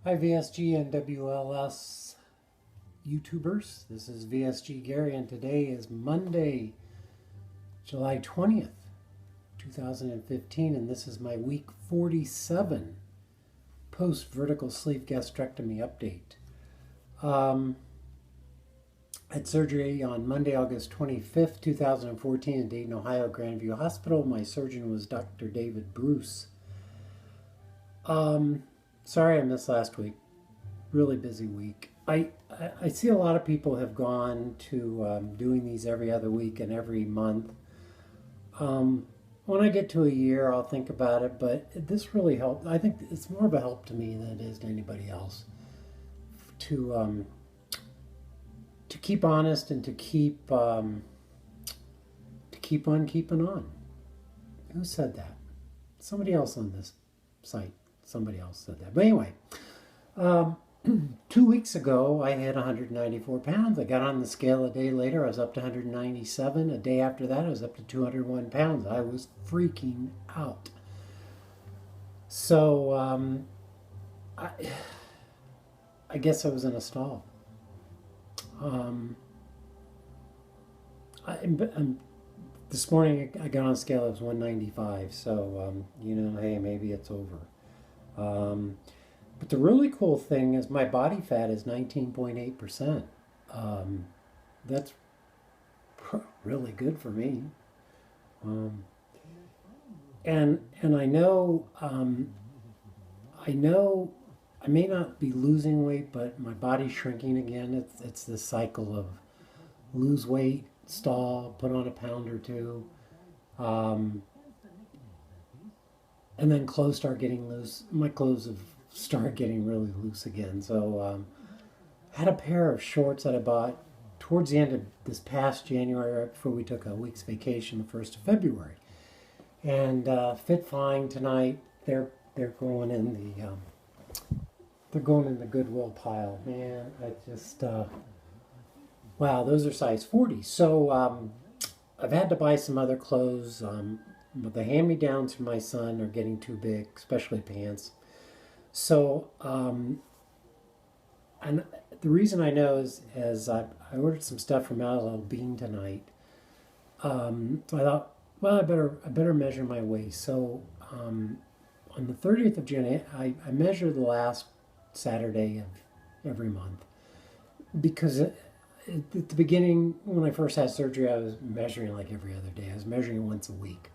Hi VSG and WLS YouTubers. This is VSG Gary and today is Monday, July 20th, 2015, and this is my week 47 post-vertical sleeve gastrectomy update. I had surgery on Monday, August 25th, 2014 in Dayton, Ohio, Grandview Hospital. My surgeon was Dr. David Bruce. Sorry I missed last week. Really busy week. I see a lot of people have gone to doing these every other week and every month. When I get to a year, I'll think about it, but this really helped. I think it's more of a help to me than it is to anybody else to keep honest and to keep on keeping on. Who said that? Somebody else on this site. Somebody else said that. But anyway, 2 weeks ago, I had 194 pounds. I got on the scale a day later. I was up to 197. A day after that, I was up to 201 pounds. I was freaking out. So I guess I was in a stall. This morning I got on a scale. It was 195. So hey, maybe it's over. But the really cool thing is my body fat is 19.8%. That's really good for me. And I know I may not be losing weight, but my body's shrinking again. It's this cycle of lose weight, stall, put on a pound or two, and then clothes start getting loose. My clothes have started getting really loose again. So I had a pair of shorts that I bought towards the end of this past January, right before we took a week's vacation, the 1st of February, and fit fine tonight. They're going in the Goodwill pile. Man, I just wow, those are size 40. So I've had to buy some other clothes. But the hand-me-downs for my son are getting too big, especially pants. So, and the reason I know is I ordered some stuff from LL Bean tonight. So I thought, well, I better measure my waist. So on the 30th of June, I measure the last Saturday of every month because at the beginning, when I first had surgery, I was measuring like every other day. I was measuring once a week.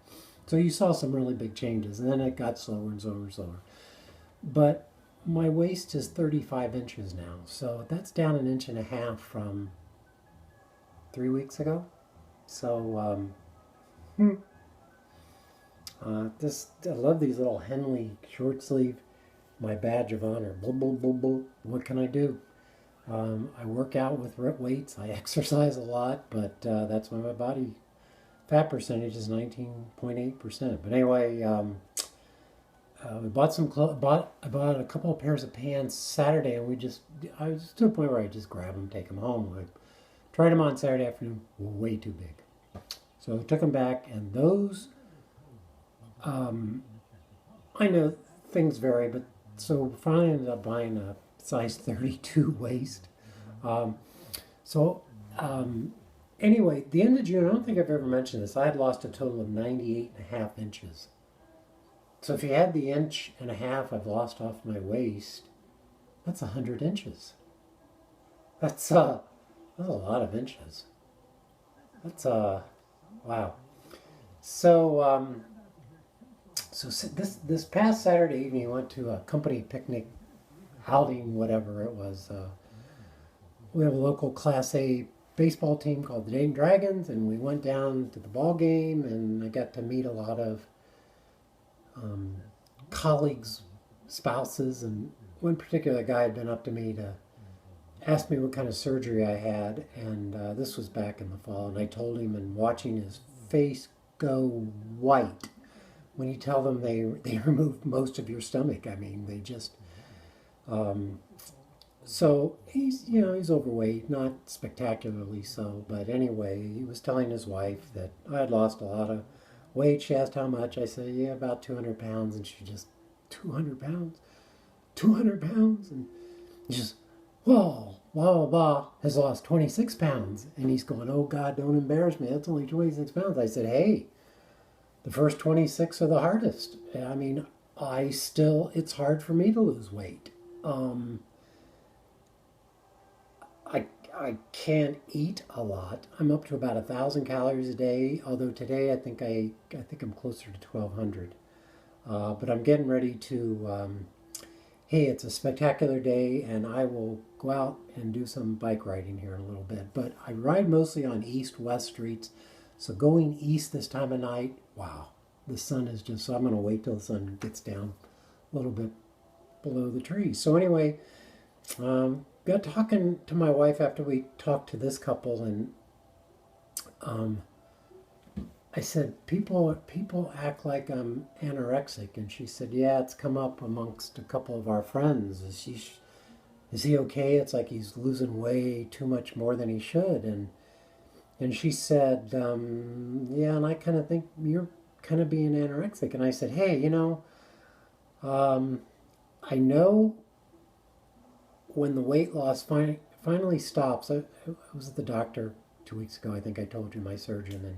So you saw some really big changes, and then it got slower and slower and slower. But my waist is 35 inches now, so that's down 1.5 inches from 3 weeks ago. So I love these little Henley short sleeve, my badge of honor. Blah, blah, blah, blah. What can I do? I work out with weights. I exercise a lot, but that's why my body fat percentage is 19.8%. But anyway, we bought some clothes. I bought a couple of pairs of pants Saturday, and I was to a point where I just grab them, take them home. I tried them on Saturday afternoon, were way too big. So I took them back, and those, I know things vary, but so finally ended up buying a size 32 waist. So anyway, the end of June, I don't think I've ever mentioned this. I had lost a total of 98.5 inches. So if you add the 1.5 inches I've lost off my waist, that's 100 inches. That's a lot of inches. That's wow. So this past Saturday evening, I went to a company picnic, outing, whatever it was. We have a local Class A baseball team called the Dayton Dragons, and we went down to the ball game, and I got to meet a lot of colleagues, spouses, and one particular guy had been up to me to ask me what kind of surgery I had, and this was back in the fall, and I told him, and watching his face go white when you tell them they removed most of your stomach. I mean, they just so he's overweight, not spectacularly so, but anyway, he was telling his wife that I had lost a lot of weight. She asked how much. I said, yeah, about 200 pounds, and she just, 200 pounds? 200 pounds? And he just, whoa, blah, blah, blah, has lost 26 pounds. And he's going, oh, God, don't embarrass me. That's only 26 pounds. I said, hey, the first 26 are the hardest. I mean, it's hard for me to lose weight. I can't eat a lot. I'm up to about 1,000 calories a day. Although today I think I'm closer to 1,200. But I'm getting ready to. Hey, it's a spectacular day, and I will go out and do some bike riding here in a little bit. But I ride mostly on east-west streets. So going east this time of night, wow, the sun is just. So I'm going to wait till the sun gets down a little bit below the trees. So anyway. Got talking to my wife after we talked to this couple, and I said, people act like I'm anorexic, and she said, yeah, it's come up amongst a couple of our friends. Is he okay? It's like he's losing way too much more than he should, and she said, yeah, and I kind of think you're kind of being anorexic, and I said, hey, I know. When the weight loss finally stops, I was at the doctor 2 weeks ago. I think I told you, my surgeon, and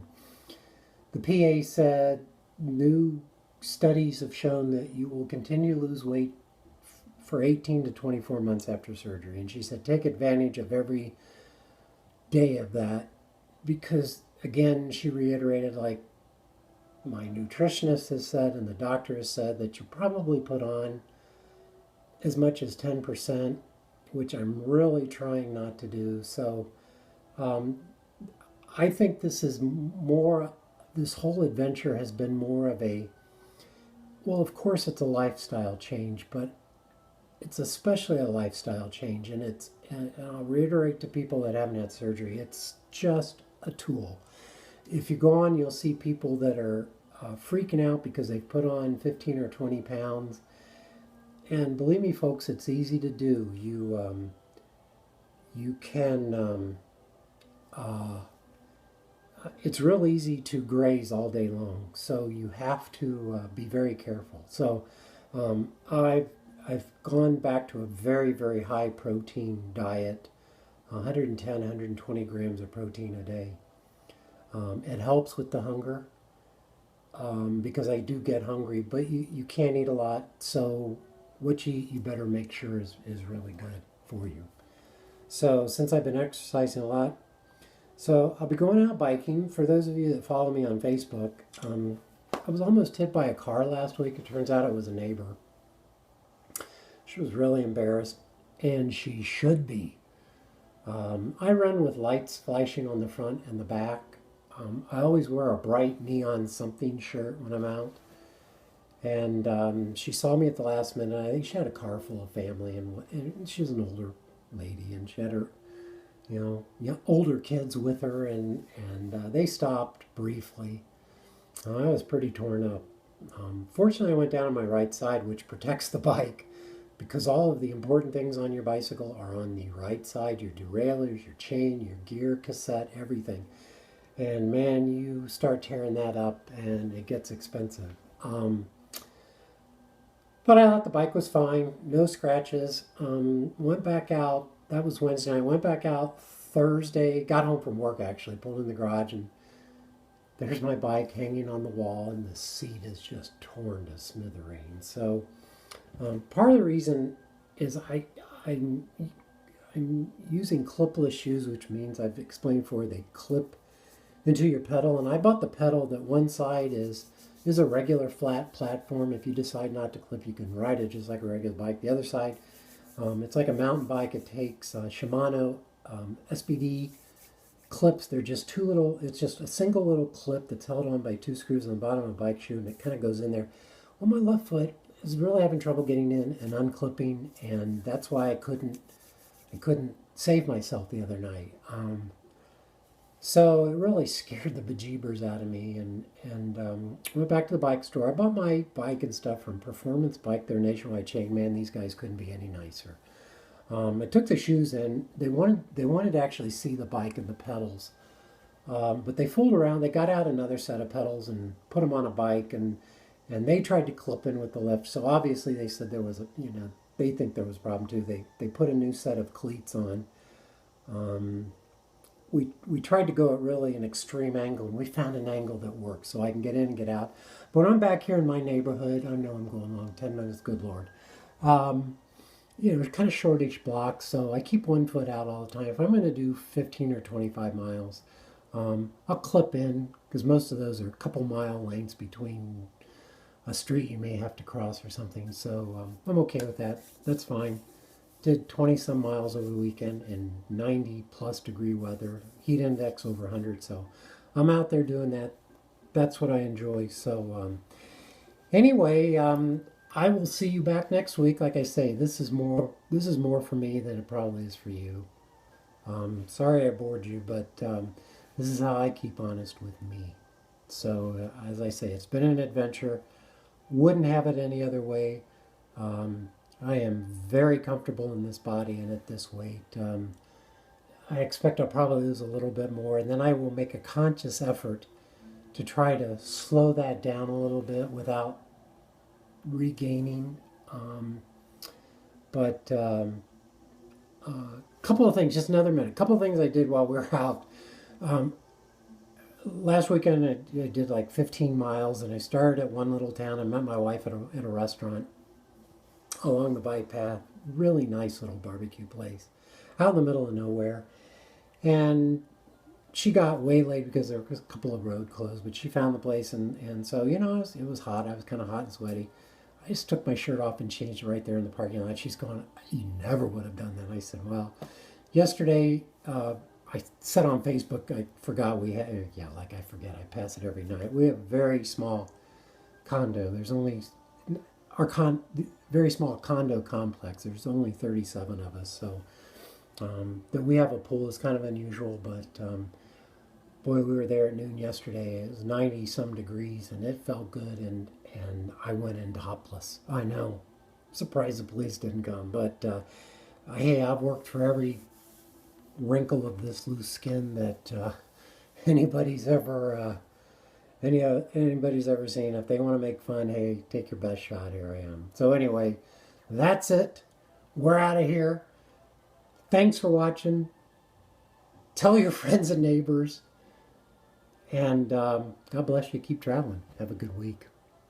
the PA said new studies have shown that you will continue to lose weight for 18 to 24 months after surgery. And she said take advantage of every day of that, because again, she reiterated, like my nutritionist has said and the doctor has said, that you probably put on as much as 10%, which I'm really trying not to do. So I think this whole adventure has been more of well, of course it's a lifestyle change, but it's especially a lifestyle change. And I'll reiterate to people that haven't had surgery, it's just a tool. If you go on, you'll see people that are freaking out because they've put on 15 or 20 pounds. And believe me, folks, it's easy to do. You can. It's real easy to graze all day long, so you have to be very careful. So, I've gone back to a very, very high protein diet, 110, 120 grams of protein a day. It helps with the hunger because I do get hungry, but you can't eat a lot, so what you eat, you better make sure is really good for you. So since I've been exercising a lot, so I'll be going out biking. For those of you that follow me on Facebook, I was almost hit by a car last week. It turns out it was a neighbor. She was really embarrassed, and she should be. I run with lights flashing on the front and the back. I always wear a bright neon something shirt when I'm out. And she saw me at the last minute. I think she had a car full of family, and she was an older lady, and she had her, older kids with her, and they stopped briefly. I was pretty torn up. Fortunately, I went down on my right side, which protects the bike, because all of the important things on your bicycle are on the right side: your derailleurs, your chain, your gear cassette, everything. And man, you start tearing that up, and it gets expensive. But I thought the bike was fine, no scratches. Went back out, that was Wednesday night. Went back out Thursday, got home from work actually, pulled in the garage, and there's my bike hanging on the wall, and the seat is just torn to smithereens. So part of the reason is I'm using clipless shoes, which means I've explained before, they clip into your pedal. And I bought the pedal that one side is a regular flat platform. If you decide not to clip, you can ride it just like a regular bike. The other side, it's like a mountain bike. It takes Shimano SBD clips. They're just it's just a single little clip that's held on by two screws on the bottom of a bike shoe, and it kind of goes in there. Well, my left foot is really having trouble getting in and unclipping, and that's why I couldn't save myself the other night. So it really scared the bejeebers out of me, and went back to the bike store. I bought my bike and stuff from Performance Bike, their nationwide chain. Man, these guys couldn't be any nicer. I took the shoes in. They wanted to actually see the bike and the pedals, but they fooled around. They got out another set of pedals and put them on a bike, and and they tried to clip in with the lift. So obviously they said there was a, they think there was a problem too. They put a new set of cleats on. Um, we tried to go at really an extreme angle, and we found an angle that works, so I can get in and get out. But when I'm back here in my neighborhood, I know I'm going long, 10 minutes, good Lord. Um, it's kind of shortish blocks, so I keep one foot out all the time. If I'm going to do 15 or 25 miles, I'll clip in, because most of those are a couple mile lengths between a street you may have to cross or something. So I'm okay with that. That's fine. Did 20 some miles over the weekend in 90 plus degree weather, heat index over 100. So I'm out there doing that. That's what I enjoy. So anyway, I will see you back next week. Like I say, this is more for me than it probably is for you. Sorry I bored you, but this is how I keep honest with me. So as I say, it's been an adventure. Wouldn't have it any other way. I am very comfortable in this body and at this weight. I expect I'll probably lose a little bit more, and then I will make a conscious effort to try to slow that down a little bit without regaining. But a couple of things, just another minute. A couple of things I did while we were out. Um, Last weekend I did like 15 miles, and I started at one little town. I met my wife at a restaurant along the bike path. Really nice little barbecue place out in the middle of nowhere. And she got waylaid because there was a couple of road closed, but she found the place. And so, it was hot. I was kind of hot and sweaty. I just took my shirt off and changed it right there in the parking lot. She's going, "You never would have done that." I said, "Well, yesterday, I said on Facebook, I forgot we had, yeah, like I forget, I pass it every night. We have a very small condo. There's only, very small condo complex. There's only 37 of us. So that we have a pool is kind of unusual, but boy, we were there at noon yesterday. It was 90 some degrees, and it felt good, and I went in topless. I know. Surprised the police didn't come, but hey, I've worked for every wrinkle of this loose skin that anybody's ever anybody's ever seen. If they want to make fun, hey, take your best shot. Here I am. So anyway, that's it. We're out of here. Thanks for watching. Tell your friends and neighbors, and God bless you. Keep traveling. Have a good week.